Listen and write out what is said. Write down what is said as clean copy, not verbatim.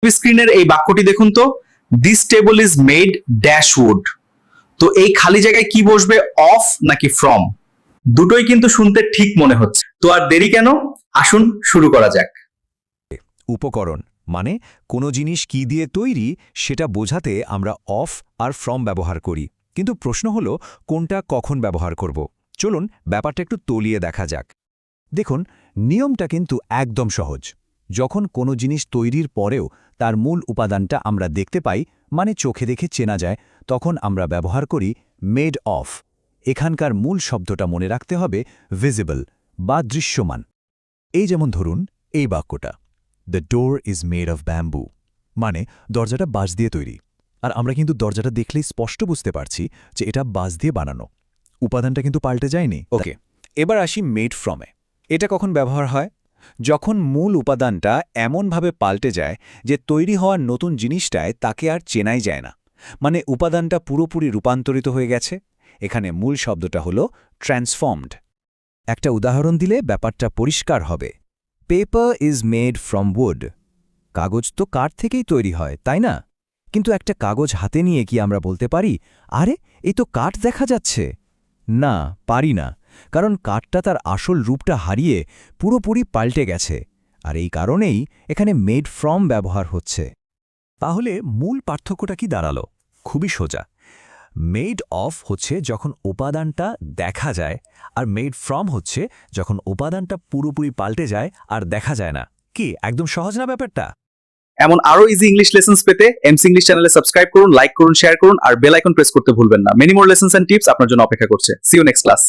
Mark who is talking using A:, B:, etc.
A: স্ক্রিনের এই বাক্যটি দেখুন তো, this table is made dash would. তো এই খালি জায়গায় কি বসবে, অফ নাকি ফ্রম? দুটোই কিন্তু শুনতে ঠিক মনে হচ্ছে। তো আর দেরি কেন, আসুন শুরু করা যাক।
B: উপকরণ মানে কোনো জিনিস কি দিয়ে তৈরি সেটা বোঝাতে আমরা অফ আর ফ্রম ব্যবহার করি, কিন্তু প্রশ্ন হলো কোনটা কখন ব্যবহার করব। চলুন ব্যাপারটা একটু তলিয়ে দেখা যাক। দেখুন, নিয়মটা কিন্তু একদম সহজ। যখন কোনো জিনিস তৈরির পরেও তার মূল উপাদানটা আমরা দেখতে পাই, মানে চোখে দেখে চেনা যায়, তখন আমরা ব্যবহার করি মেড অফ। এখানকার মূল শব্দটা মনে রাখতে হবে ভিজিবল বা দৃশ্যমান। এই যেমন ধরুন এই বাক্যটা, the door is made of bamboo, মানে দরজাটা বাঁশ দিয়ে তৈরি। আর আমরা কিন্তু দরজাটা দেখলেই স্পষ্ট বুঝতে পারছি যে এটা বাঁশ দিয়ে বানানো। উপাদানটা কিন্তু পাল্টে যায়নি। ওকে, এবার আসি মেড ফ্রমে। এটা কখন ব্যবহার হয়? যখন মূল উপাদানটা এমনভাবে পাল্টে যায় যে তৈরি হওয়ার নতুন জিনিসটায় তাকে আর চেনাই যায় না, মানে উপাদানটা পুরোপুরি রূপান্তরিত হয়ে গেছে। এখানে মূল শব্দটা হলো ট্রান্সফর্মড। একটা উদাহরণ দিলে ব্যাপারটা পরিষ্কার হবে। Paper is made from would. কাগজ তো কাঠ থেকেই তৈরি হয়, তাই না? কিন্তু একটা কাগজ হাতে নিয়ে কি আমরা বলতে পারি, আরে এই তো কাঠ দেখা যাচ্ছে? না, পারি না, কারণ কাঠটা তার আসল রূপটা হারিয়ে পুরোপুরি পাল্টে গেছে। আর এই কারণেই এখানে মেড ফ্রম ব্যবহার হচ্ছে। তাহলে মূল পার্থক্যটা কি দাঁড়ালো? খুবই সোজা। মেড অফ হচ্ছে যখন উপাদানটা দেখা যায়, আর মেড ফ্রম হচ্ছে যখন উপাদানটা পুরোপুরি পাল্টে যায় আর দেখা যায় না। কি একদম সহজ না ব্যাপারটা?
A: এমন আরো ইজি ইংলিশ লেসন্স পেতে এমসি ইংলিশ চ্যানেলে সাবস্ক্রাইব করুন, লাইক করুন, শেয়ার করুন আর বেল আইকন প্রেস করতে ভুলবেন না। Many more lessons and tips আপনার জন্য অপেক্ষা করছে। See you next class.